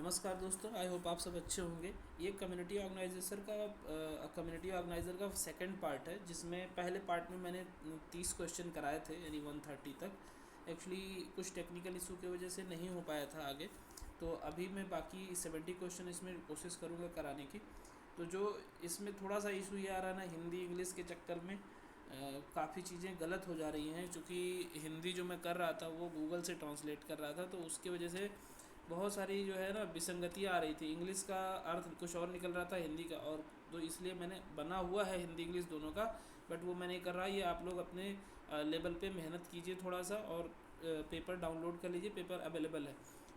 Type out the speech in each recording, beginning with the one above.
नमस्कार दोस्तों, I hope आप सब अच्छे होंगे। ये कम्युनिटी ऑर्गेनाइज़र का सेकंड पार्ट है, जिसमें पहले पार्ट में मैंने 30 क्वेश्चन कराए थे, यानी 130 तक। एक्चुअली कुछ टेक्निकल इशू की वजह से नहीं हो पाया था आगे, तो अभी मैं बाकी 70 क्वेश्चन इसमें कोशिश करूँगा कराने की। तो जो इसमें थोड़ा सा इशू ये आ रहा है ना, हिंदी इंग्लिश के चक्कर में काफ़ी चीज़ें गलत हो जा रही हैं, क्योंकि हिंदी जो मैं कर रहा था वो गूगल से ट्रांसलेट कर रहा था, तो उसकी वजह से बहुत सारी जो है ना विसंगतियाँ आ रही थी। इंग्लिश का अर्थ कुछ और निकल रहा था हिंदी का, और तो इसलिए मैंने बना हुआ है हिंदी इंग्लिश दोनों का, बट वो मैं नहीं कर रहा। ये आप लोग अपने लेवल पे मेहनत कीजिए थोड़ा सा, और पेपर डाउनलोड कर लीजिए, पेपर अवेलेबल है।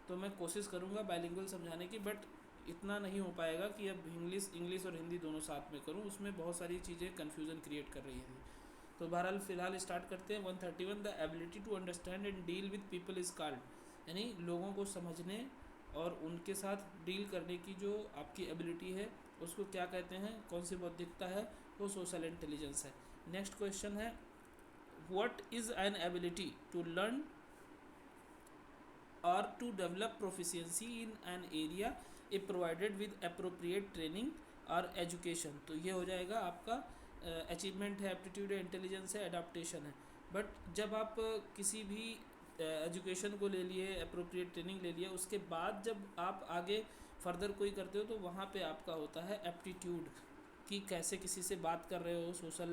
तो मैं कोशिश करूँगा बाइलिंगुअल समझाने की, बट इतना नहीं हो पाएगा कि अब इंग्लिश इंग्लिश और हिंदी दोनों साथ में करूँ, उसमें बहुत सारी चीज़ें कन्फ्यूज़न क्रिएट कर रही हैं। तो बहरहाल फ़िलहाल स्टार्ट करते हैं। 131, the ability to understand and deal with people is called, यानी लोगों को समझने और उनके साथ डील करने की जो आपकी एबिलिटी है उसको क्या कहते हैं, कौन सी बौद्धिकता है, वो सोशल इंटेलिजेंस है। नेक्स्ट क्वेश्चन है, what is an ability to learn or to develop proficiency in an area if provided with appropriate training और एजुकेशन। तो ये हो जाएगा आपका अचीवमेंट है, एप्टीट्यूड है, इंटेलिजेंस है, एडाप्टेशन है। बट जब आप किसी भी एजुकेशन को ले लिए, अप्रोप्रिएट ट्रेनिंग ले लिया, उसके बाद जब आप आगे फर्दर कोई करते हो तो वहाँ पे आपका होता है एप्टीट्यूड, कि कैसे किसी से बात कर रहे हो सोशल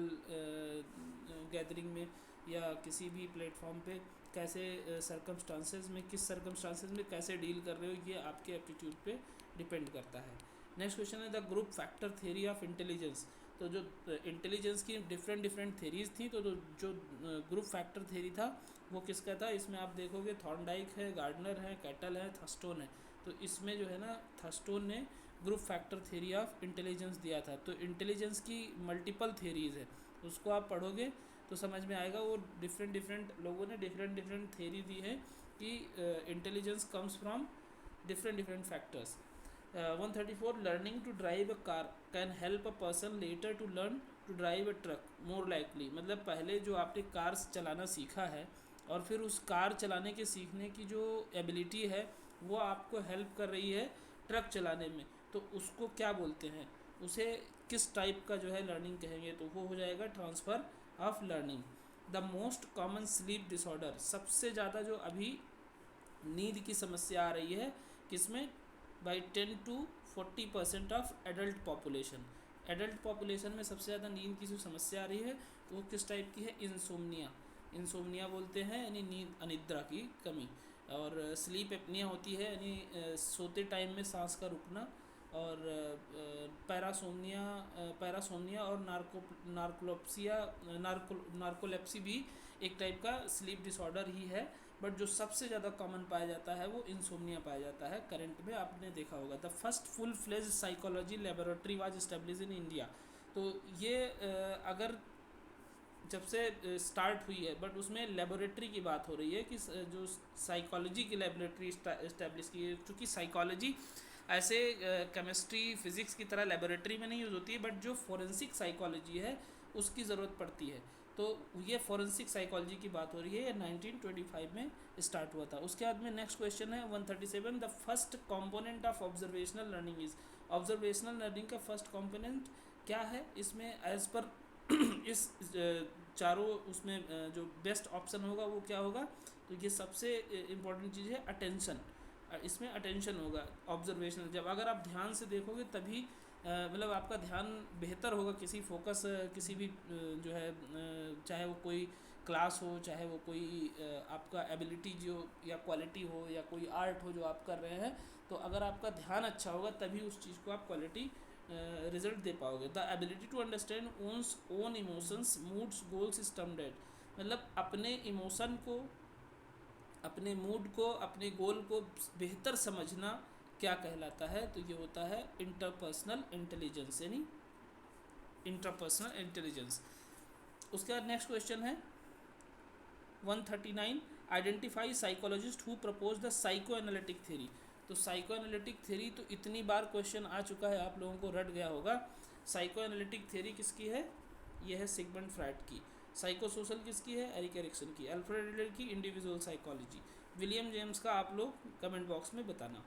गैदरिंग में या किसी भी प्लेटफॉर्म पे, कैसे सर्कमस्टांसेस में, किस सर्कमस्टांसेस में कैसे डील कर रहे हो, ये आपके एप्टीट्यूड पे डिपेंड करता है। नेक्स्ट क्वेश्चन है, the group factor theory of intelligence. तो जो इंटेलिजेंस की डिफरेंट डिफरेंट थेरीज थी, तो जो ग्रुप फैक्टर थेरी था वो किसका था? इसमें आप देखोगे थॉर्नडाइक है, गार्डनर है, कैटल है, थर्स्टोन है। तो इसमें जो है ना, थर्स्टोन ने group factor theory of intelligence दिया था। तो इंटेलिजेंस की मल्टीपल थेरीज है, उसको आप पढ़ोगे तो समझ में आएगा। वो डिफरेंट डिफरेंट लोगों ने डिफरेंट डिफरेंट थेरी दी है कि intelligence comes from different different factors. 134, learning to drive a car can help a person later to learn to drive a truck more likely. मतलब पहले जो आपने कार्स चलाना सीखा है और फिर उस कार चलाने के सीखने की जो एबिलिटी है वो आपको हेल्प कर रही है ट्रक चलाने में, तो उसको क्या बोलते हैं, उसे किस टाइप का जो है लर्निंग कहेंगे? तो वो हो जाएगा transfer of learning. The most common sleep disorder, सबसे ज़्यादा जो अभी नींद की समस्या आ रही है किसमें? By 10 to 40% of adult population. Adult population में सबसे ज़्यादा नींद की जो समस्या आ रही है वो किस टाइप की है? इंसोम्निया। इंसोम्निया बोलते हैं, यानी नींद अनिद्रा की कमी। और स्लीप एपनिया होती है, यानी सोते टाइम में सांस का रुकना। और पैरासोमनिया और नार्कोलेप्सी भी एक टाइप का स्लीप डिसऑर्डर ही है, बट जो सबसे ज़्यादा कॉमन पाया जाता है वो इंसोम्निया पाया जाता है। करंट में आपने देखा होगा, the first full fledge psychology laboratory was establish in India. तो ये अगर जब से स्टार्ट हुई है, बट उसमें लेबोरेटरी की बात हो रही है कि जो साइकोलॉजी की लेबोरेटरी इस्टेब्लिश की है, क्योंकि साइकोलॉजी ऐसे केमिस्ट्री फिज़िक्स की तरह लेबोरेटरी में नहीं यूज़ होती है, बट जो फोरेंसिक साइकोलॉजी है उसकी ज़रूरत पड़ती है। तो ये फोरेंसिक साइकोलॉजी की बात हो रही है, ये 1925 में स्टार्ट हुआ था। उसके बाद में नेक्स्ट क्वेश्चन है 137, the first component of observational learning is. Observational learning का फर्स्ट कंपोनेंट क्या है? इसमें एज पर इस चारों उसमें जो बेस्ट ऑप्शन होगा वो क्या होगा? तो ये सबसे इम्पोर्टेंट चीज़ है अटेंशन। इसमें अटेंशन होगा ऑब्जर्वेशनल। जब अगर आप ध्यान से देखोगे तभी मतलब आपका ध्यान बेहतर होगा, किसी फोकस किसी भी जो है चाहे वो कोई क्लास हो, चाहे वो कोई आपका एबिलिटी जो या क्वालिटी हो या कोई आर्ट हो जो आप कर रहे हैं, तो अगर आपका ध्यान अच्छा होगा तभी उस चीज़ को आप क्वालिटी रिजल्ट दे पाओगे। The ability to understand one's own emotions moods goals is termed at. मतलब अपने इमोशन को, अपने मूड को, अपने गोल को बेहतर समझना क्या कहलाता है? तो ये होता है इंटरपर्सनल इंटेलिजेंस, यानी इंटरपर्सनल इंटेलिजेंस। उसके बाद नेक्स्ट क्वेश्चन है 139, identify psychologist who propose the psycho analytic theory. तो साइको एनालिटिक थ्योरी तो इतनी बार क्वेश्चन आ चुका है, आप लोगों को रट गया होगा। साइको एनालिटिक थ्योरी किसकी है? यह है सिगमंड फ्राइड की। साइको सोशल किसकी है? एरिक एरिक्सन की। अल्फ्रेड एडलर की इंडिविजुअल साइकोलॉजी। विलियम जेम्स का आप लोग कमेंट बॉक्स में बताना।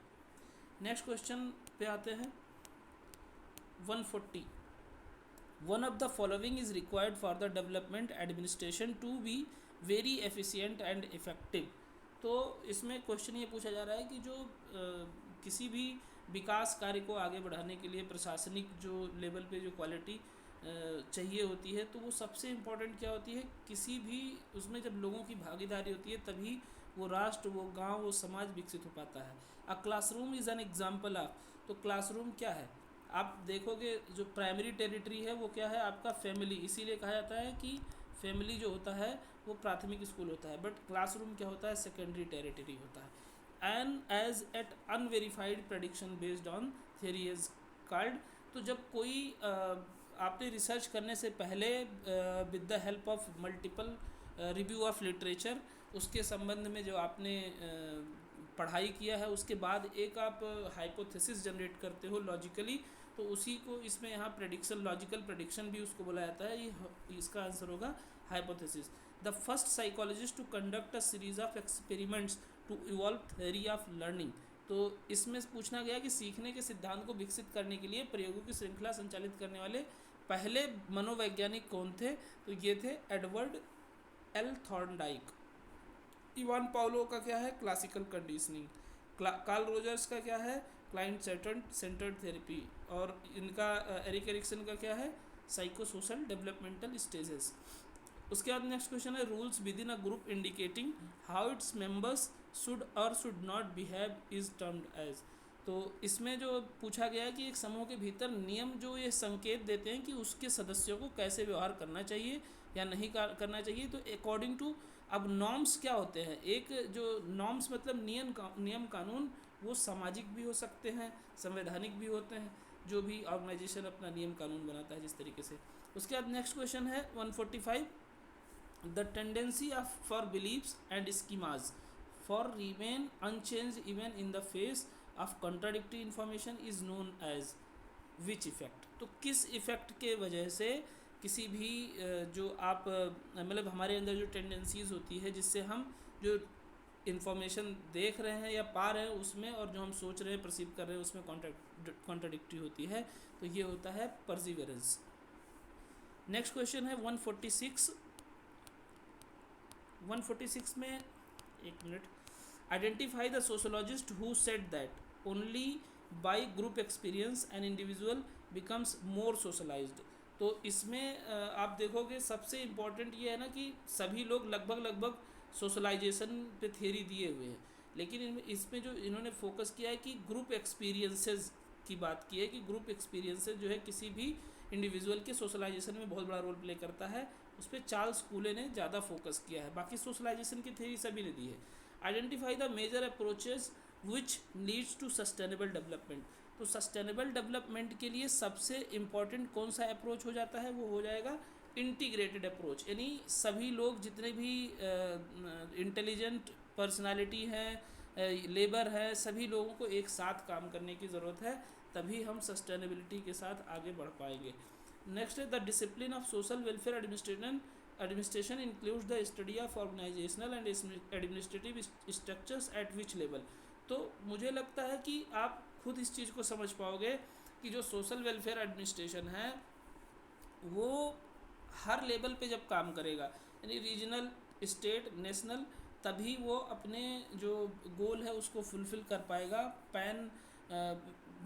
नेक्स्ट क्वेश्चन पे आते हैं 140. One of the following is required for the development administration to be very efficient and effective. तो इसमें क्वेश्चन ये पूछा जा रहा है कि जो किसी भी विकास कार्य को आगे बढ़ाने के लिए प्रशासनिक जो लेवल पे जो क्वालिटी चाहिए होती है, तो वो सबसे इम्पोर्टेंट क्या होती है, किसी भी उसमें जब लोगों की भागीदारी होती है तभी वो राष्ट्र, वो गांव, वो समाज विकसित हो पाता है. A classroom is an example of. तो क्लासरूम क्या है, आप देखोगे जो प्राइमरी टेरिटरी है वो क्या है आपका फैमिली, इसीलिए कहा जाता है कि फैमिली जो होता है वो प्राथमिक स्कूल होता है, बट क्लासरूम क्या होता है, सेकेंडरी टेरिटरी होता है. And as at unverified prediction based on theory is called. तो जब कोई आपने रिसर्च करने से पहले with the help of multiple review of literature, उसके संबंध में जो आपने पढ़ाई किया है उसके बाद एक आप हाइपोथेसिस जनरेट करते हो लॉजिकली, तो उसी को इसमें यहाँ प्रेडिक्शन, लॉजिकल प्रेडिक्शन भी उसको बोला जाता है. ये इसका आंसर होगा hypothesis. The first psychologist to conduct a series of experiments to evolve theory of learning. तो इसमें पूछना गया कि सीखने के सिद्धांत को विकसित करने के लिए प्रयोगों की श्रृंखला संचालित करने वाले पहले मनोवैज्ञानिक कौन थे. तो ये थे Edward L Thorndike. Ivan Paulo का क्या है, क्लासिकल कंडीशनिंग. कार्ल रोजर्स का क्या है, क्लाइंट सेंटर्ड थेरेपी. और इनका एरिक एरिक्सन का क्या है, साइको सोशल डेवलपमेंटल स्टेजेस. उसके बाद नेक्स्ट क्वेश्चन है rules within a group indicating how its members should or should not behave is termed as. तो इसमें जो पूछा गया है कि एक समूह के भीतर नियम जो ये संकेत देते हैं कि उसके सदस्यों को कैसे व्यवहार करना चाहिए या नहीं करना चाहिए. तो अकॉर्डिंग टू, अब नॉर्म्स क्या होते हैं, एक जो नॉर्म्स मतलब नियम कानून, वो सामाजिक भी हो सकते हैं, संवैधानिक भी होते हैं, जो भी ऑर्गेनाइजेशन अपना नियम कानून बनाता है जिस तरीके से. उसके बाद नेक्स्ट क्वेश्चन है 145. The tendency of for believes and schemas for remain unchange even in the face of contradictory information is known as which effect. तो किस इफेक्ट के वजह से किसी भी जो आप मतलब हमारे अंदर जो टेंडेंसीज होती है जिससे हम जो इन्फॉर्मेशन देख रहे हैं या पा रहे हैं उसमें और जो हम सोच रहे हैं परसीव कर रहे हैं उसमें कॉन्ट्राडिक्टरी होती है. तो ये होता है परसिवरेंस. नेक्स्ट क्वेश्चन है 146. 146 में एक minute. Identify the sociologist who said that only by group experience an individual becomes more socialised. तो इसमें आप देखोगे सबसे इम्पॉर्टेंट ये है ना कि सभी लोग लगभग सोशलाइजेशन पे थ्योरी दिए हुए हैं, लेकिन इसमें जो इन्होंने फोकस किया है कि ग्रुप एक्सपीरियंसेस की बात की है कि ग्रुप एक्सपीरियंसेस जो है किसी भी इंडिविजुअल के सोशलाइजेशन में बहुत बड़ा रोल प्ले करता है. उस पर चार्ल्स कूले ने ज़्यादा फोकस किया है, बाकी सोशलाइजेशन की थ्योरी सभी ने दी है. Identify the major approaches which leads to sustainable development. तो सस्टेनेबल डेवलपमेंट के लिए सबसे इम्पॉर्टेंट कौन सा अप्रोच हो जाता है, वो हो जाएगा इंटीग्रेटेड अप्रोच. यानी सभी लोग जितने भी इंटेलिजेंट पर्सनालिटी हैं, लेबर है, सभी लोगों को एक साथ काम करने की ज़रूरत है, तभी हम सस्टेनेबिलिटी के साथ आगे बढ़ पाएंगे. नेक्स्ट है the discipline of social welfare administration includes the study of organisational and administrative structures at which level. तो मुझे लगता है कि आप खुद इस चीज़ को समझ पाओगे कि जो सोशल वेलफेयर एडमिनिस्ट्रेशन है वो हर लेवल पे जब काम करेगा, यानी रीजनल, स्टेट, नेशनल, तभी वो अपने जो गोल है उसको फुलफ़िल कर पाएगा पैन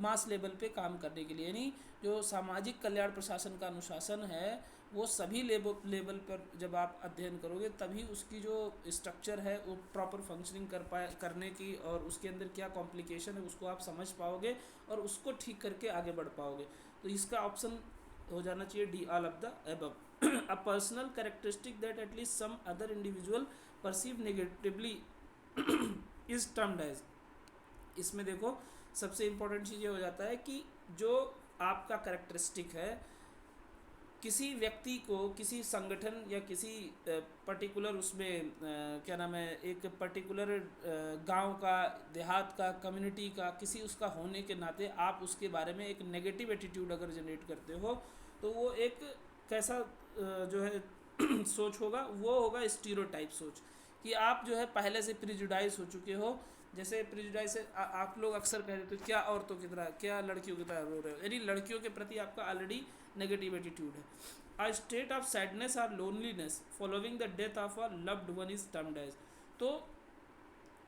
मास लेवल पे काम करने के लिए. यानी जो सामाजिक कल्याण प्रशासन का अनुशासन है वो सभी लेवल पर जब आप अध्ययन करोगे तभी उसकी जो स्ट्रक्चर है वो प्रॉपर फंक्शनिंग करने की, और उसके अंदर क्या कॉम्प्लिकेशन है उसको आप समझ पाओगे और उसको ठीक करके आगे बढ़ पाओगे. तो इसका ऑप्शन हो जाना चाहिए D, all of the above. A personal characteristic that at least some other individual perceive negatively is termed as. इसमें देखो सबसे इम्पोर्टेंट चीज़ ये हो जाता है कि जो आपका कैरेक्टरिस्टिक है, किसी व्यक्ति को, किसी संगठन या किसी पर्टिकुलर उसमें क्या नाम है, एक पर्टिकुलर गांव का, देहात का, कम्युनिटी का, किसी उसका होने के नाते आप उसके बारे में एक नेगेटिव एटीट्यूड अगर जनरेट करते हो तो वो एक कैसा जो है सोच होगा, वो होगा स्टीरियोटाइप सोच, कि आप जो है पहले से प्रिजुडाइज हो चुके हो जैसे प्रिजुडाइस आप लोग अक्सर कह देते हो क्या औरतों की तरह, क्या लड़कियों की तरह रो रहे हो, यानी लड़कियों के प्रति आपका ऑलरेडी नेगेटिव एटीट्यूड है। अ स्टेट ऑफ सैडनेस और loneliness following the death of a loved one is termed as. तो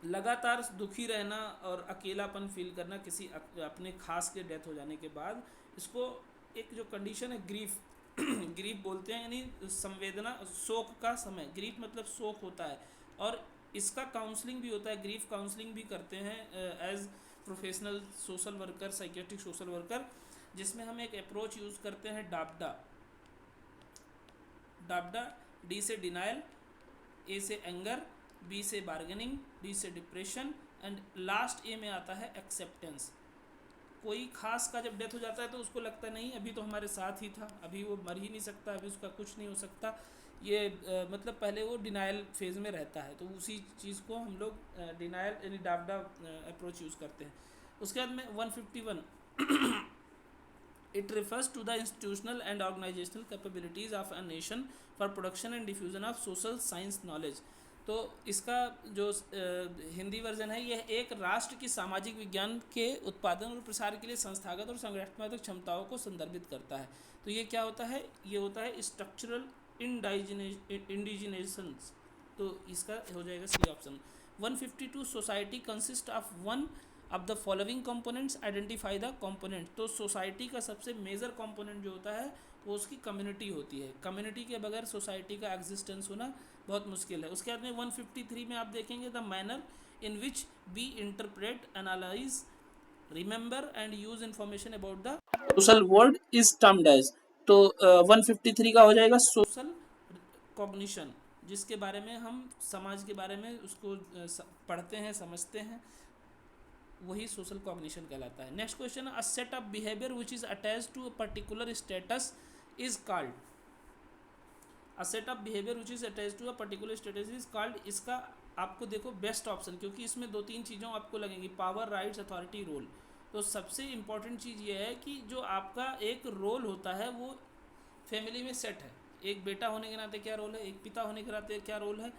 लगातार दुखी रहना और अकेलापन फील करना किसी अपने खास के डेथ हो जाने के बाद, इसको एक जो कंडीशन है ग्रीफ ग्रीफ बोलते हैं, यानी संवेदना शोक का समय। ग्रीफ मतलब शोक होता है, और इसका काउंसलिंग भी होता है, ग्रीफ काउंसलिंग भी करते हैं as professional social worker, psychiatric social worker, जिसमें हम एक अप्रोच यूज़ करते हैं डापडा। डापडा, डी से डिनाइल, ए से एंगर, बी से बार्गेनिंग, डी से डिप्रेशन, एंड लास्ट ए में आता है एक्सेप्टेंस। कोई खास का जब डेथ हो जाता है तो उसको लगता नहीं अभी तो हमारे साथ ही था, अभी वो मर ही नहीं सकता, अभी उसका कुछ नहीं हो सकता, ये मतलब पहले वो डिनाइल फेज में रहता है, तो उसी चीज़ को हम लोग डिनाइल यानी डापडा अप्रोच यूज़ करते हैं। उसके बाद में 151 it refers to the institutional and organisational capabilities of a nation for production and diffusion of social science knowledge. तो इसका जो हिंदी वर्जन है, यह एक राष्ट्र की सामाजिक विज्ञान के उत्पादन और प्रसार के लिए संस्थागत और संगठनात्मक क्षमताओं को संदर्भित करता है। तो ये क्या होता है, ये होता है स्ट्रक्चरल इंडिजिनेशंस। तो इसका हो जाएगा C option. 152 society consist of one of the following components, identify the component. तो सोसाइटी का सबसे मेजर कंपोनेंट जो होता है वो उसकी कम्युनिटी होती है। कम्युनिटी के बगैर सोसाइटी का एग्जिस्टेंस होना बहुत मुश्किल है। उसके बाद में 153 में आप देखेंगे the manner in which we interpret, analyse, remember and use information about the social world is termed as. तो 153 का हो जाएगा सोशल कॉग्निशन, जिसके बारे में हम समाज के बारे में उसको पढ़ते हैं, समझते हैं, वही सोशल कॉग्निशन कहलाता है। Next question, a set of behaviour which is attached to a particular status is called. A set of behaviour which is attached to a particular status is called. इसका आपको देखो बेस्ट ऑप्शन, क्योंकि इसमें दो तीन चीज़ों आपको लगेंगी, पावर, राइट्स, अथॉरिटी, रोल। तो सबसे इंपॉर्टेंट चीज़ ये है कि जो आपका एक रोल होता है वो फैमिली में सेट है। एक बेटा होने के नाते क्या रोल है, एक पिता होने के नाते क्या रोल है,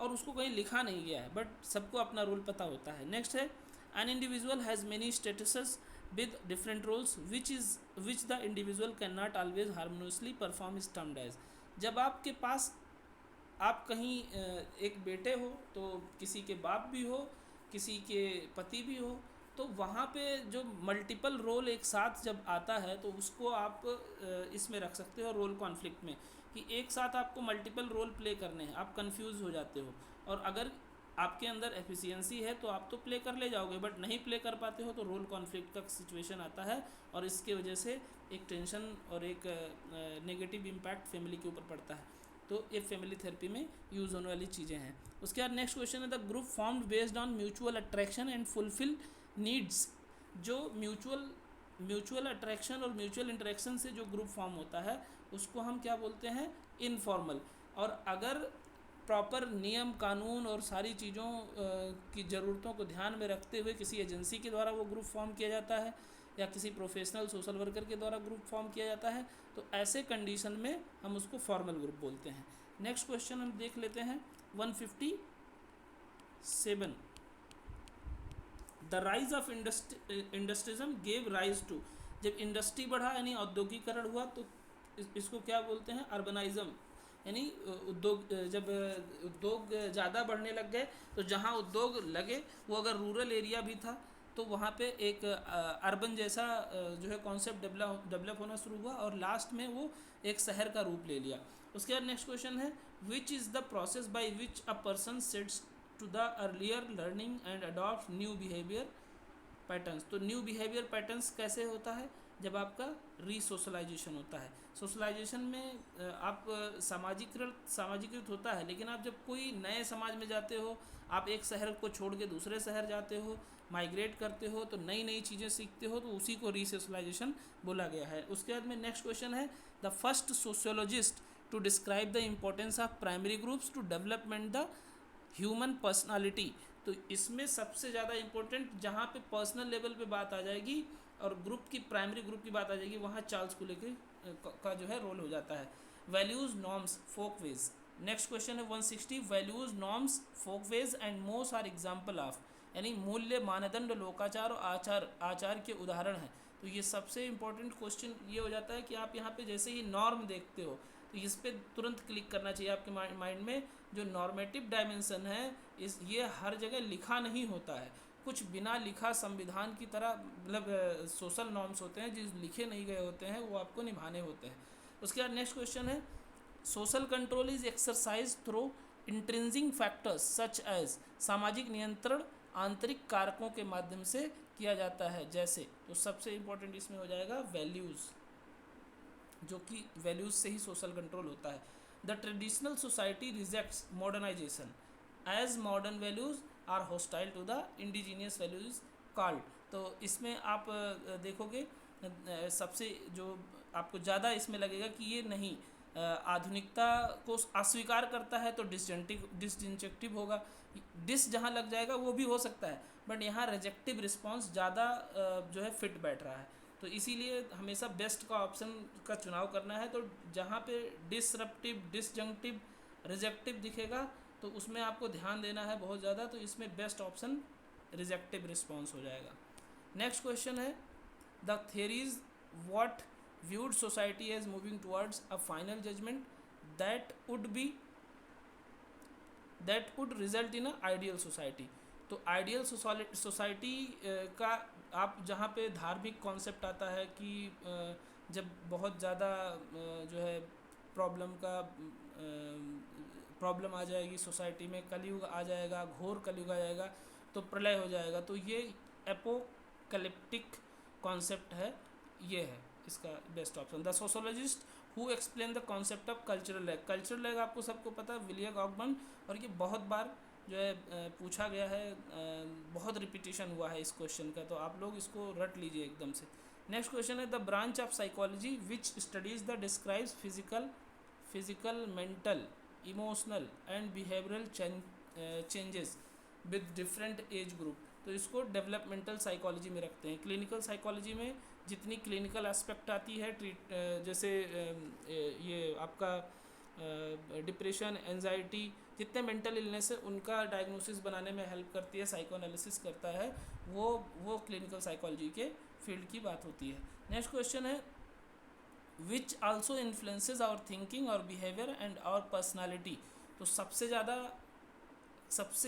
और उसको कहीं लिखा नहीं गया है, बट सबको अपना रोल पता होता है। नेक्स्ट है, an individual has many statuses with different roles which the individual can not always harmoniously perform is termed as. जब आपके पास आप कहीं एक बेटे हो, तो किसी के बाप भी हो, किसी के पति भी हो, तो वहाँ पे जो मल्टीपल रोल एक साथ जब आता है तो उसको आप इसमें रख सकते हो रोल कॉन्फ्लिक्ट में, कि एक साथ आपको मल्टीपल रोल प्ले करने हैं, आप कंफ्यूज हो जाते हो। और अगर आपके अंदर एफिशिएंसी है तो आप तो प्ले कर ले जाओगे, बट नहीं प्ले कर पाते हो तो रोल कॉन्फ्लिक्ट का सिचुएशन आता है, और इसके वजह से एक टेंशन और एक नेगेटिव इम्पैक्ट फैमिली के ऊपर पड़ता है। तो ये फैमिली थेरेपी में यूज़ होने वाली चीज़ें हैं। उसके बाद नेक्स्ट क्वेश्चन है, the group formed based on mutual attraction and fulfil needs. जो म्यूचुअल अट्रैक्शन और म्यूचुअल इंटरेक्शन से जो ग्रुप फॉर्म होता है उसको हम क्या बोलते हैं, इनफॉर्मल। और अगर प्रॉपर नियम कानून और सारी चीज़ों की ज़रूरतों को ध्यान में रखते हुए किसी एजेंसी के द्वारा वो ग्रुप फॉर्म किया जाता है, या किसी प्रोफेशनल सोशल वर्कर के द्वारा ग्रुप फॉर्म किया जाता है, तो ऐसे कंडीशन में हम उसको फॉर्मल ग्रुप बोलते हैं। नेक्स्ट क्वेश्चन हम देख लेते हैं 157, the rise of industrialism gave rise to. जब इंडस्ट्री बढ़ा यानी औद्योगिकरण हुआ तो इसको क्या बोलते हैं, अर्बनाइज्म, यानी उद्योग। जब उद्योग ज़्यादा बढ़ने लग गए तो जहाँ उद्योग लगे वो अगर रूरल एरिया भी था तो वहाँ पे एक अर्बन जैसा जो है कॉन्सेप्ट डेवलप होना शुरू हुआ, और लास्ट में वो एक शहर का रूप ले लिया। उसके बाद नेक्स्ट क्वेश्चन है, which is the process by which a person sets to the earlier learning and adopt new behaviour patterns. तो न्यू बिहेवियर पैटर्न्स कैसे होता है, जब आपका रीसोशलाइजेशन होता है। सोशलाइजेशन में आप सामाजिकृत होता है, लेकिन आप जब कोई नए समाज में जाते हो, आप एक शहर को छोड़ के दूसरे शहर जाते हो, माइग्रेट करते हो, तो नई नई चीज़ें सीखते हो, तो उसी को रीसोशलाइजेशन बोला गया है। उसके बाद में नेक्स्ट क्वेश्चन है, the first sociologist to describe the importance of primary groups to development the human personality. तो इसमें सबसे ज़्यादा इम्पोर्टेंट जहाँ पे पर्सनल लेवल पे बात आ जाएगी और ग्रुप की प्राइमरी ग्रुप की बात आ जाएगी, वहाँ चार्ल्स कुलेके का जो है रोल हो जाता है। Values, norms, Folkways. Next question है 160, वैल्यूज़, नॉर्म्स, फोकवेज एंड मोस आर एग्जाम्पल ऑफ। यानी मूल्य, मानदंड, लोकाचार और आचार के उदाहरण हैं। तो ये सबसे इम्पोर्टेंट क्वेश्चन ये हो जाता है कि आप यहाँ पे जैसे ही नॉर्म देखते हो तो इस पर तुरंत क्लिक करना चाहिए आपके माइंड में। जो नॉर्मेटिव डायमेंशन है ये हर जगह लिखा नहीं होता है, कुछ बिना लिखा संविधान की तरह, मतलब सोशल नॉर्म्स होते हैं जो लिखे नहीं गए होते हैं, वो आपको निभाने होते हैं। उसके बाद नेक्स्ट क्वेश्चन है, social control is exercise through intrinsic factors such as, सामाजिक नियंत्रण आंतरिक कारकों के माध्यम से किया जाता है जैसे। तो सबसे इम्पोर्टेंट इसमें हो जाएगा वैल्यूज़, जो कि वैल्यूज़ से ही सोशल कंट्रोल होता है। The traditional society rejects modernisation as modern values are hostile to the indigenous values called. तो इसमें आप देखोगे सबसे जो आपको ज़्यादा इसमें लगेगा कि ये नहीं आधुनिकता को अस्वीकार करता है तो डिसजंक्टिव होगा। डिस जहाँ लग जाएगा वो भी हो सकता है, बट यहाँ रिजेक्टिव रिस्पॉन्स ज़्यादा जो है फिट बैठ रहा है। तो इसीलिए हमेशा बेस्ट का ऑप्शन का चुनाव करना है। तो जहाँ पे डिसरप्टिव, डिसजंक्टिव, रिजेक्टिव दिखेगा तो उसमें आपको ध्यान देना है बहुत ज़्यादा। तो इसमें बेस्ट ऑप्शन रिजेक्टिव रिस्पॉन्स हो जाएगा। नेक्स्ट क्वेश्चन है, the theories what viewed society as moving towards a final judgment that would result in a ideal society। तो आइडियल सोसाइटी का आप जहाँ पे धार्मिक कॉन्सेप्ट आता है कि जब बहुत ज़्यादा जो है प्रॉब्लम आ जाएगी सोसाइटी में, कलयुग आ जाएगा, घोर कलयुग आ जाएगा, तो प्रलय हो जाएगा, तो ये एपोकलिप्टिक कॉन्सेप्ट है, ये है इसका best option. The sociologist who explain the concept of cultural lag. Cultural lag आपको सबको पता है, विलियम ऑकमैन, और ये बहुत बार जो है पूछा गया है, बहुत रिपीटिशन हुआ है इस क्वेश्चन का, तो आप लोग इसको रट लीजिए एकदम से। नेक्स्ट क्वेश्चन है, the branch of psychology which studies the describes physical mental emotional and behavioural changes with different age group. तो इसको डेवलपमेंटल साइकोलॉजी में रखते हैं। क्लिनिकल साइकोलॉजी में जितनी क्लिनिकल एस्पेक्ट आती है, जैसे ये आपका डिप्रेशन, एंजाइटी, जितने मेंटल इलनेस है उनका डायग्नोसिस बनाने में हेल्प करती है, साइको एनालिसिस करता है, वो क्लिनिकल साइकोलॉजी के फील्ड की बात होती है। नेक्स्ट क्वेश्चन है, which also influences our thinking और बिहेवियर एंड आवर पर्सनालिटी। तो सबसे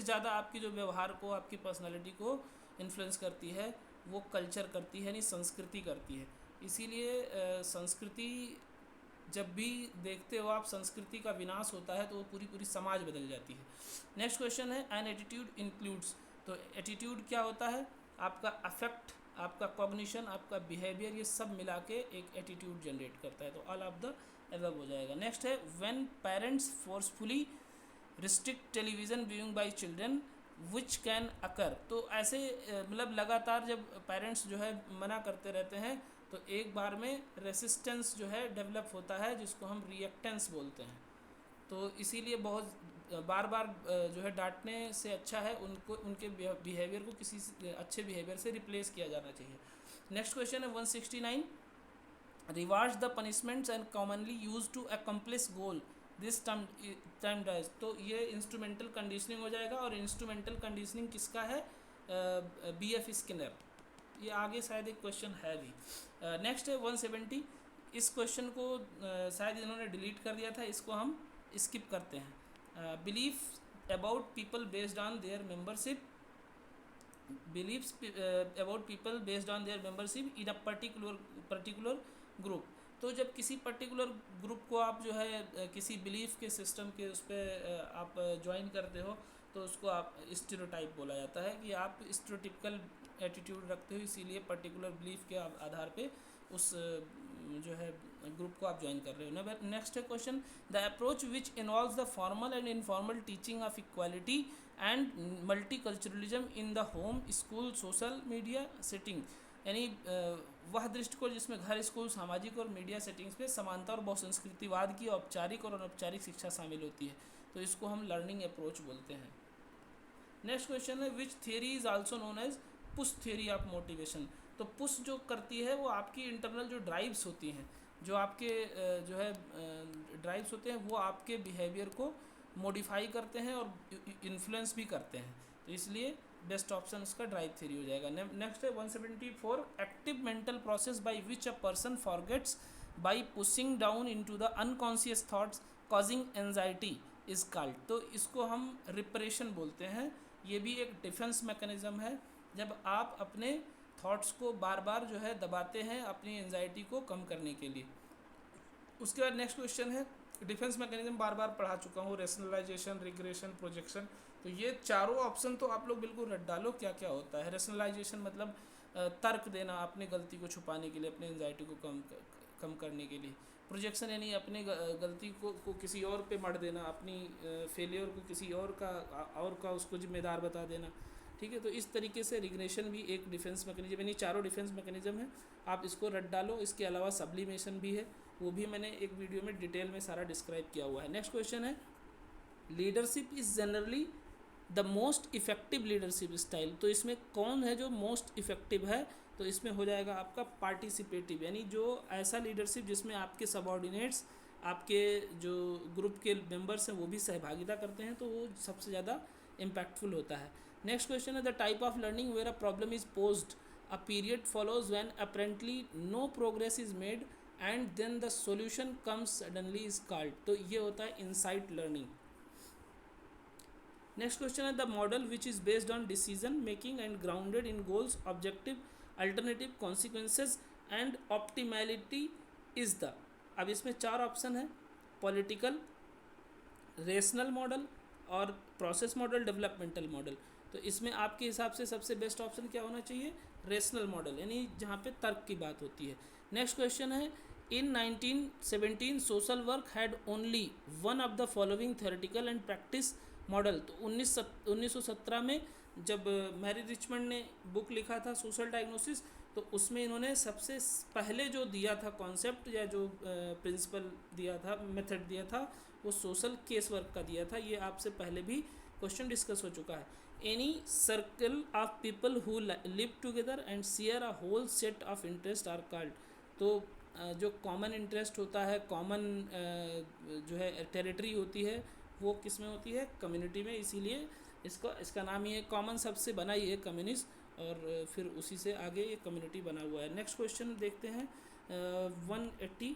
ज़्यादा आपकी जो व्यवहार को, आपकी पर्सनालिटी को इन्फ्लुएंस करती है वो कल्चर करती है, यानी संस्कृति करती है। इसीलिए संस्कृति जब भी देखते हो आप, संस्कृति का विनाश होता है तो वो पूरी समाज बदल जाती है। नेक्स्ट क्वेश्चन है, एन एटीट्यूड इंक्लूड्स। तो एटीट्यूड क्या होता है, आपका अफेक्ट, आपका कॉग्निशन, आपका बिहेवियर, ये सब मिला के एक एटीट्यूड जनरेट करता है। तो ऑल ऑफ द एबव हो जाएगा। नेक्स्ट है, when parents forcefully restrict television viewing bye children which can occur. तो ऐसे मतलब लगातार जब पेरेंट्स जो है मना करते रहते हैं तो एक बार में रेसिस्टेंस जो है डेवलप होता है, जिसको हम रिएक्टेंस बोलते हैं। तो इसीलिए बहुत बार जो है डांटने से अच्छा है उनको, उनके बिहेवियर को किसी अच्छे बिहेवियर से रिप्लेस किया जाना चाहिए। नेक्स्ट क्वेश्चन है 169, rewards the punishments and commonly use to accomplish goal this term does. तो ये इंस्ट्रूमेंटल कंडीशनिंग हो जाएगा, और इंस्ट्रूमेंटल कंडीशनिंग किसका है, BF स्किनर। ये आगे शायद एक क्वेश्चन है भी। नेक्स्ट है 170, इस क्वेश्चन को शायद इन्होंने डिलीट कर दिया था, इसको हम स्किप करते हैं। Belief about people based on their membership, believes about people based on their membership in a particular group. तो जब किसी पर्टिकुलर ग्रुप को आप जो है किसी बिलीफ के सिस्टम के उस पर आप ज्वाइन करते हो तो उसको आप स्टीरियोटाइप बोला जाता है, कि आप स्टीरियोटिपिकल एटीट्यूड रखते हो, इसीलिए पर्टिकुलर बिलीफ के आधार पे उस जो है ग्रुप को आप ज्वाइन कर रहे हो। नेक्स्ट है question, the approach which involves the formal and informal teaching of equality and multiculturalism in the home, school, social media setting. यानी वह दृष्टिकोण जिसमें घर, स्कूल, सामाजिक और मीडिया सेटिंग्स में समानता और बहुसंस्कृतिवाद की औपचारिक और अनौपचारिक शिक्षा शामिल होती है। तो इसको हम लर्निंग अप्रोच बोलते हैं। नेक्स्ट क्वेश्चन है, which theory is also known as push theory of motivation. तो पुश जो करती है वो आपकी इंटरनल जो ड्राइव्स होती हैं, जो आपके जो है ड्राइव्स होते हैं, वो आपके बिहेवियर को मॉडिफाई करते हैं और इन्फ्लुएंस भी करते हैं। तो इसलिए बेस्ट ऑप्शन उसका ड्राइव थ्योरी हो जाएगा। नेक्स्ट है 174, active mental process by which a person forgets bye pushing down into the unconscious thoughts causing anxiety is called. तो इसको हम रिप्रेशन बोलते हैं। ये भी एक डिफेंस मैकेनिज्म है, जब आप अपने थॉट्स को बार बार जो है दबाते हैं अपनी एंजाइटी को कम करने के लिए। उसके बाद नेक्स्ट क्वेश्चन है, डिफेंस मैकेनिज्म बार बार पढ़ा चुका हूँ, रेशनलाइजेशन, रिग्रेशन, प्रोजेक्शन। तो ये चारों ऑप्शन तो आप लोग बिल्कुल रट डालो क्या क्या होता है। रेशनलाइजेशन मतलब तर्क देना अपनी गलती को छुपाने के लिए, अपनी एंजाइटी को कम करने के लिए। प्रोजेक्शन यानी अपनी गलती को किसी और पे मढ़ देना, अपनी फेलियर को किसी और का उसको जिम्मेदार बता देना। ठीक है, तो इस तरीके से रिग्रेशन भी एक डिफेंस मैकेनिज्म, यानी चारों डिफेंस मैकेनिज्म है, आप इसको रट डालो। इसके अलावा सब्लिमेशन भी है, वो भी मैंने एक वीडियो में डिटेल में सारा डिस्क्राइब किया हुआ है। नेक्स्ट क्वेश्चन है, leadership is generally the most effective leadership style. तो इसमें कौन है जो मोस्ट इफेक्टिव है? तो इसमें हो जाएगा आपका पार्टिसिपेटिव, यानी जो ऐसा लीडरशिप जिसमें आपके सबऑर्डिनेट्स, आपके जो ग्रुप के मेंबर्स हैं वो भी सहभागिता करते हैं, तो वो सबसे ज़्यादा इम्पैक्टफुल होता है। नेक्स्ट क्वेश्चन है, the type of learning where a problem is posed a period follows when apparently no progress is made and then the solution comes suddenly is called. तो ये होता है इनसाइट लर्निंग। नेक्स्ट क्वेश्चन है, the model which is based on decision making and grounded in goals, objective, alternative, consequences and optimality is the. अब इसमें चार option है, political, rational model और प्रोसेस मॉडल, डेवलपमेंटल मॉडल। तो इसमें आपके हिसाब से सबसे बेस्ट ऑप्शन क्या होना चाहिए? रेशनल मॉडल, यानी जहाँ पे तर्क की बात होती है। नेक्स्ट क्वेश्चन है, इन 1917 social work had only one of the following theoretical and practice model. तो 1917 में जब मैरी रिचमंड ने बुक लिखा था सोशल डायग्नोसिस, तो उसमें इन्होंने सबसे पहले जो दिया था कॉन्सेप्ट या जो प्रिंसिपल दिया था, मेथड दिया था, वो सोशल केस वर्क का दिया था। ये आपसे पहले भी क्वेश्चन डिस्कस हो चुका है। Any circle of people who live together and share a whole set of interest are called. तो जो कॉमन इंटरेस्ट होता है, कॉमन जो है टेरिटरी होती है, वो किस में होती है? कम्युनिटी में। इसीलिए इसका नाम ही है कॉमन, सबसे बना ही है कम्युनिस्ट, और फिर उसी से आगे ये कम्युनिटी बना हुआ है। नेक्स्ट क्वेश्चन देखते हैं 180,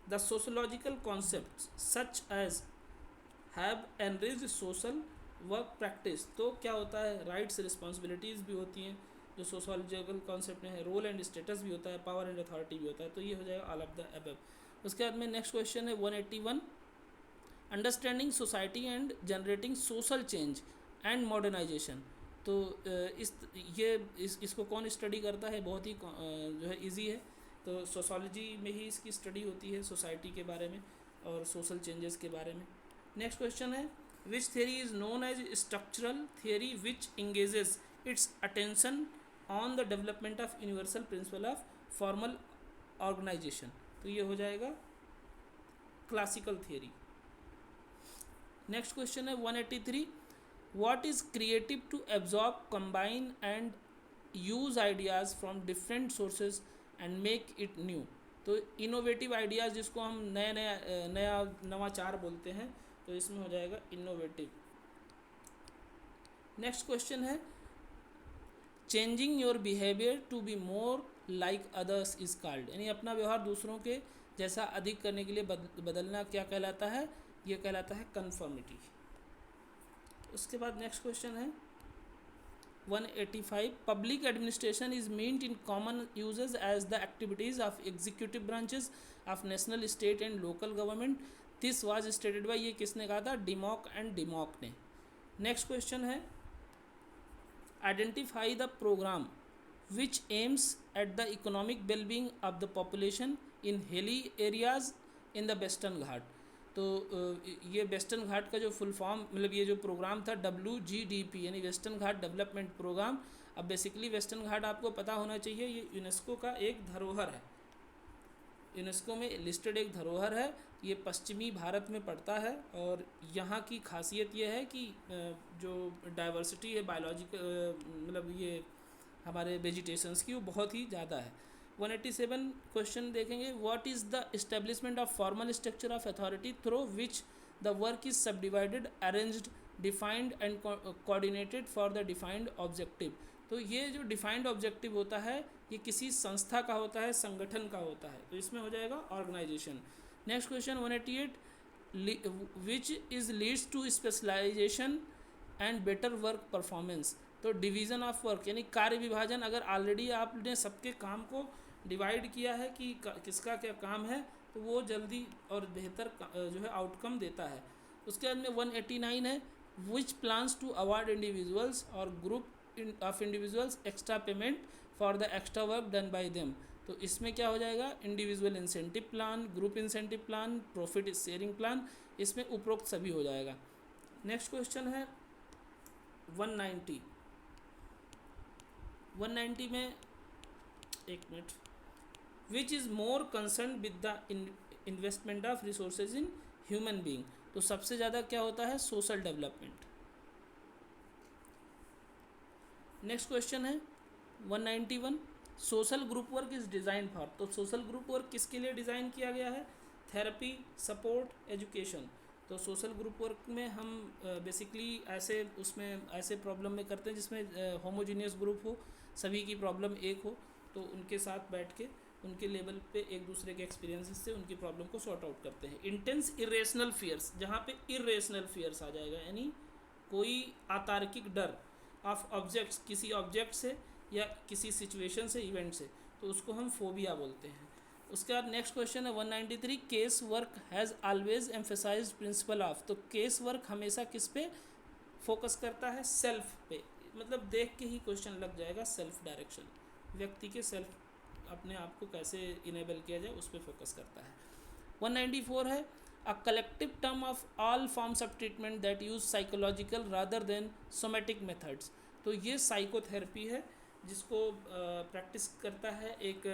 the sociological concept such as have enriched social work practice. तो क्या होता है? राइट्स, रिस्पॉन्सिबिलिटीज़ भी होती हैं जो सोशोलॉजिकल कॉन्सेप्ट में है, रोल एंड स्टेटस भी होता है, पावर एंड अथॉरिटी भी होता है। तो ये हो जाएगा ऑल ऑफ द अबव। उसके बाद में नेक्स्ट क्वेश्चन है 181, understanding society and generating social change and modernisation. तो इसको कौन स्टडी करता है? बहुत ही जो है इजी है। तो सोशोलॉजी में ही इसकी स्टडी होती है, सोसाइटी के बारे में और सोशल चेंजेस के बारे में। नेक्स्ट क्वेश्चन है, which theory is known as structural theory which engages its attention on the development of universal principle of formal organisation. तो ये हो जाएगा क्लासिकल थियरी। नेक्स्ट क्वेश्चन है 183, what is creative to absorb, combine and use ideas from different sources and make it new. तो innovative ideas, जिसको हम नया नवाचार बोलते हैं, तो इसमें हो जाएगा इनोवेटिव। नेक्स्ट क्वेश्चन है, changing your behaviour to be more like others is called, यानी अपना व्यवहार दूसरों के जैसा अधिक करने के लिए बदलना क्या कहलाता है? ये कहलाता है कन्फर्मिटी। उसके बाद नेक्स्ट क्वेश्चन है 185, public administration is meant in common uses as the activities of executive branches of national, state and local government. This was stated by, ये किसने कहा था? डिमॉक एंड डिमॉक ने। नेक्स्ट क्वेश्चन है, identify the programme which aims at the economic wellbeing of the population in hilly areas in the western Ghat. तो ये western घाट का जो फुल फॉर्म, मतलब ये जो प्रोग्राम था WGDP, यानी वेस्टर्न घाट डेवलपमेंट प्रोग्राम। अब बेसिकली वेस्टर्न घाट आपको पता होना चाहिए, ये यूनेस्को का एक धरोहर है, यूनेस्को में लिस्टेड एक धरोहर है। ये पश्चिमी भारत में पड़ता है, और यहाँ की खासियत ये है कि जो डाइवर्सिटी है बायोलॉजिकल, मतलब ये हमारे वेजिटेशंस की, वो बहुत ही ज़्यादा है। 187 क्वेश्चन देखेंगे, what is the establishment of formal structure of authority through which the work is subdivided, arranged defined and coordinated for the defined objective. तो ये जो डिफाइंड ऑब्जेक्टिव होता है ये किसी संस्था का होता है, संगठन का होता है, तो इसमें हो जाएगा organisation. Next question 188, which is leads to specialisation and better work performance. तो डिवीज़न ऑफ वर्क यानी कार्य विभाजन, अगर ऑलरेडी आपने सबके काम को डिवाइड किया है कि किसका क्या काम है, तो वो जल्दी और बेहतर जो है आउटकम देता है। उसके बाद में 189 है, विच प्लान्स टू अवार्ड इंडिविजुअल्स और group of individuals extra payment for the extra work done by them. तो इसमें क्या हो जाएगा, individual incentive plan, group incentive plan, profit sharing plan, इसमें उपरोक्त सभी हो जाएगा। नेक्स्ट क्वेश्चन है 190 में, एक minute, which is more concern with the investment of resources in human being. तो सबसे ज़्यादा क्या होता है, सोशल डेवलपमेंट। नेक्स्ट क्वेश्चन है 191, social group work is design for. तो सोशल ग्रुप वर्क किसके लिए डिज़ाइन किया गया है, थेरेपी, सपोर्ट, एजुकेशन। तो सोशल ग्रुप वर्क में हम बेसिकली ऐसे प्रॉब्लम में करते हैं जिसमें होमोजीनियस ग्रुप हो, सभी की प्रॉब्लम एक हो, तो उनके साथ बैठ के उनके लेवल पे एक दूसरे के एक्सपीरियंसेस से उनकी प्रॉब्लम को सॉर्ट आउट करते हैं। इंटेंस इरेशनल फियर्स, जहाँ पे इरेशनल फियर्स आ जाएगा, यानी कोई अतार्किक डर ऑफ ऑब्जेक्ट्स, किसी ऑब्जेक्ट से या किसी सिचुएशन से, इवेंट से, तो उसको हम फोबिया बोलते हैं। उसके बाद नेक्स्ट क्वेश्चन है 193, case work has always emphasised principle of. तो केस वर्क हमेशा किस पे फोकस करता है, सेल्फ पे, मतलब देख के ही क्वेश्चन लग जाएगा, सेल्फ डायरेक्शन, व्यक्ति के सेल्फ अपने आप को कैसे इनेबल किया जाए उस पर फोकस करता है। 194 है, a collective term of all forms of treatment that use psychological rather than somatic methods. तो ये साइकोथेरेपी है जिसको प्रैक्टिस करता है एक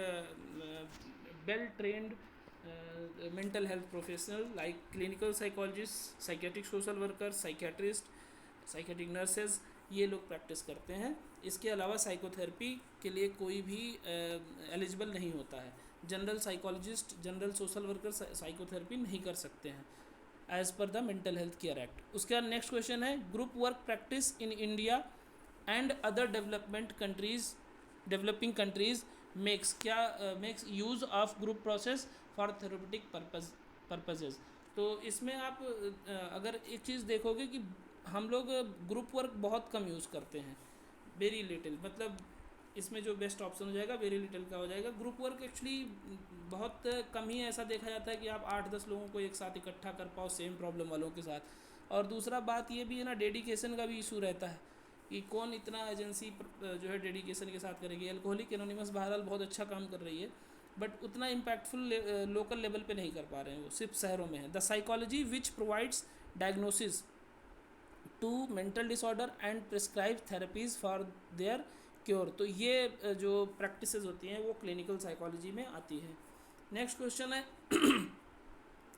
well trained mental health professional like clinical psychologist, psychiatric social worker, psychiatrist, psychiatric nurses, ये लोग practice करते हैं। इसके अलावा साइकोथेरेपी के लिए कोई भी एलिजिबल नहीं होता है। General psychologist, general social worker psychotherapy नहीं कर सकते हैं as per the mental health care act. उसके बाद नेक्स्ट क्वेश्चन है, group work practice in India and other developing countries makes use of group process for therapeutic purposes. तो इसमें आप अगर एक चीज़ देखोगे कि हम लोग ग्रुप वर्क बहुत कम यूज़ करते हैं, वेरी लिटिल, मतलब इसमें जो बेस्ट ऑप्शन हो जाएगा वेरी लिटिल का हो जाएगा। ग्रुप वर्क एक्चुअली बहुत कम ही ऐसा देखा जाता है कि आप 8-10 लोगों को एक साथ इकट्ठा कर पाओ सेम प्रॉब्लम वालों के साथ। और दूसरा बात ये भी है ना, डेडिकेशन का भी इशू रहता है कि कौन इतना एजेंसी जो है डेडिकेशन के साथ करेगी। अल्कोहलिक एनोनिमस बहरहाल बहुत अच्छा काम कर रही है, बट उतना इम्पैक्टफुल लोकल लेवल पे नहीं कर पा रहे हैं, वो सिर्फ शहरों में है। The psychology which provides diagnosis to mental disorder and prescribe therapies for their cure. तो ये जो प्रैक्टिसेस होती हैं वो क्लिनिकल साइकोलॉजी में आती है। नेक्स्ट क्वेश्चन है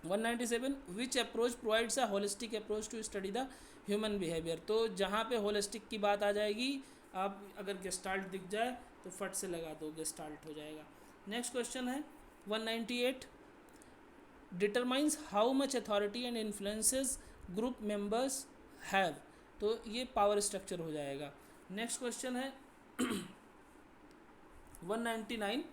197, which approach provides a holistic approach to study the human behaviour. तो जहाँ पे होलिस्टिक की बात आ जाएगी, आप अगर गेस्टाल्ट दिख जाए तो फट से लगा दो, गेस्टाल्ट हो जाएगा। नेक्स्ट क्वेश्चन है 198, determines how much authority and influences group members have. तो ये पावर स्ट्रक्चर हो जाएगा। नेक्स्ट क्वेश्चन है 199,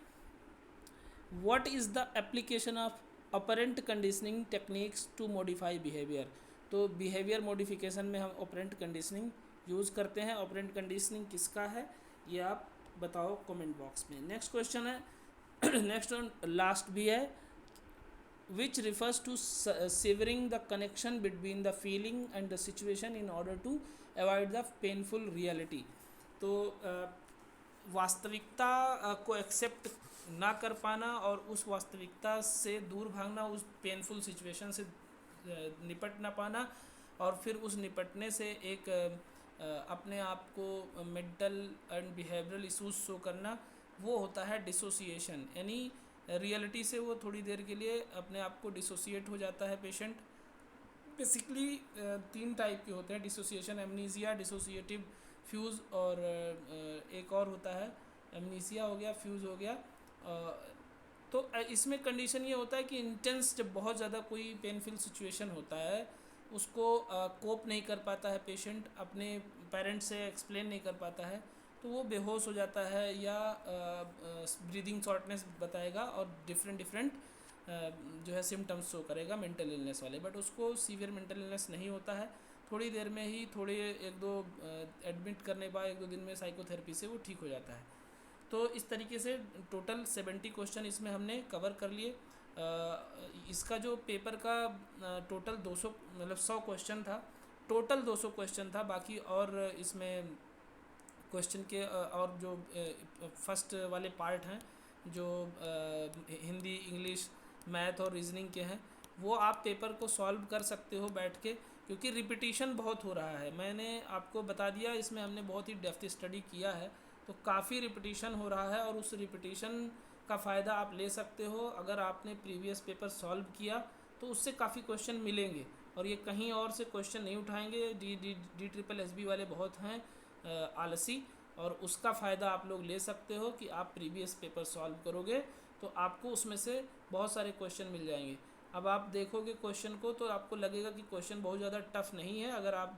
what is the application of operant conditioning techniques to modify behaviour. तो बिहेवियर मॉडिफिकेशन में हम ऑपरेंट कंडीशनिंग यूज़ करते हैं। ऑपरेंट कंडीशनिंग किसका है ये आप बताओ कमेंट बॉक्स में। नेक्स्ट क्वेश्चन है नेक्स्ट लास्ट भी है, which refers to severing the connection between the feeling and the situation in order to avoid the painful reality। तो वास्तविकता को एक्सेप्ट ना कर पाना और उस वास्तविकता से दूर भागना, उस पेनफुल सिचुएशन से निपट ना पाना, और फिर उस निपटने से एक अपने आप को mental and behavioural issues show करना, वो होता है डिसोसिएशन। यानी रियलिटी से वो थोड़ी देर के लिए अपने आप को डिसोसिएट हो जाता है पेशेंट। बेसिकली 3 टाइप के होते हैं डिसोसिएशन, एमनीसिया, डिसोसिएटिव फ्यूज़, और एक और होता है एमनीसिया हो गया, फ्यूज़ हो गया। तो इसमें कंडीशन ये होता है कि इंटेंस, जब बहुत ज़्यादा कोई पेनफुल सिचुएशन होता है उसको कोप नहीं कर पाता है पेशेंट, अपने पेरेंट्स से एक्सप्लेन नहीं कर पाता है, तो वो बेहोश हो जाता है या ब्रीदिंग शॉर्टनेस बताएगा और डिफरेंट डिफरेंट जो है सिम्टम्स शो करेगा मेंटल इलनेस वाले। बट उसको सीवियर मेंटल इलनेस नहीं होता है, थोड़ी देर में ही, थोड़े एक दो एडमिट करने के बाद 1-2 दिन में साइकोथेरेपी से वो ठीक हो जाता है। तो इस तरीके से टोटल 70 क्वेश्चन इसमें हमने कवर कर लिए। इसका जो पेपर का टोटल 200 मतलब 100 क्वेश्चन था, टोटल 200 क्वेश्चन था। बाकी और इसमें क्वेश्चन के और जो फर्स्ट वाले पार्ट हैं जो हिंदी, इंग्लिश, मैथ और रीजनिंग के हैं, वो आप पेपर को सॉल्व कर सकते हो बैठ के, क्योंकि रिपीटिशन बहुत हो रहा है। मैंने आपको बता दिया, इसमें हमने बहुत ही डेप्थ स्टडी किया है, तो काफ़ी रिपीटिशन हो रहा है और उस रिपीटिशन का फ़ायदा आप ले सकते हो। अगर आपने प्रीवियस पेपर सॉल्व किया तो उससे काफ़ी क्वेश्चन मिलेंगे, और ये कहीं और से क्वेश्चन नहीं उठाएंगे। डी ट्रिपल एस बी वाले बहुत हैं आलसी, और उसका फ़ायदा आप लोग ले सकते हो कि आप प्रीवियस पेपर सॉल्व करोगे तो आपको उसमें से बहुत सारे क्वेश्चन मिल जाएंगे। अब आप देखोगे क्वेश्चन को तो आपको लगेगा कि क्वेश्चन बहुत ज़्यादा टफ नहीं है। अगर आप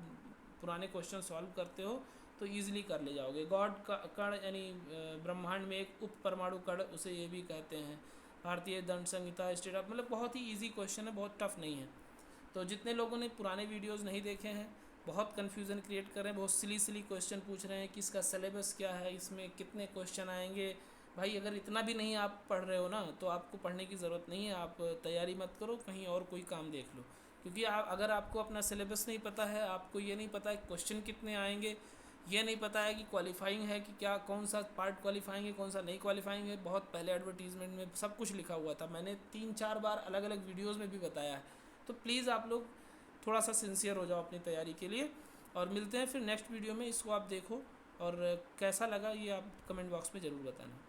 पुराने क्वेश्चन सॉल्व करते हो तो ईजिली कर ले जाओगे। गॉड का कण यानी ब्रह्मांड में एक उप परमाणु कण, उसे ये भी कहते हैं। भारतीय दंड संहिता, स्टेट ऑफ, मतलब बहुत ही ईजी क्वेश्चन है, बहुत टफ नहीं है। तो जितने लोगों ने पुराने वीडियोस नहीं देखे हैं, बहुत कन्फ्यूज़न क्रिएट कर रहे हैं, बहुत सिली क्वेश्चन पूछ रहे हैं कि इसका सिलेबस क्या है, इसमें कितने क्वेश्चन आएंगे। भाई अगर इतना भी नहीं आप पढ़ रहे हो ना, तो आपको पढ़ने की ज़रूरत नहीं है। आप तैयारी मत करो, कहीं और कोई काम देख लो। क्योंकि अगर आपको अपना सिलेबस नहीं पता है, आपको ये नहीं पता है क्वेश्चन कितने आएंगे, ये नहीं पता है कि क्वालिफाइंग है कि क्या, कौन सा पार्ट क्वालिफाइंग है, कौन सा नहीं क्वालिफाइंग है। बहुत पहले एडवर्टीजमेंट में सब कुछ लिखा हुआ था, मैंने 3-4 बार अलग अलग वीडियोज़ में भी बताया है। तो प्लीज़ आप लोग थोड़ा सा सिंसियर हो जाओ अपनी तैयारी के लिए। और मिलते हैं फिर नेक्स्ट वीडियो में। इसको आप देखो और कैसा लगा ये आप कमेंट बॉक्स में ज़रूर बताना।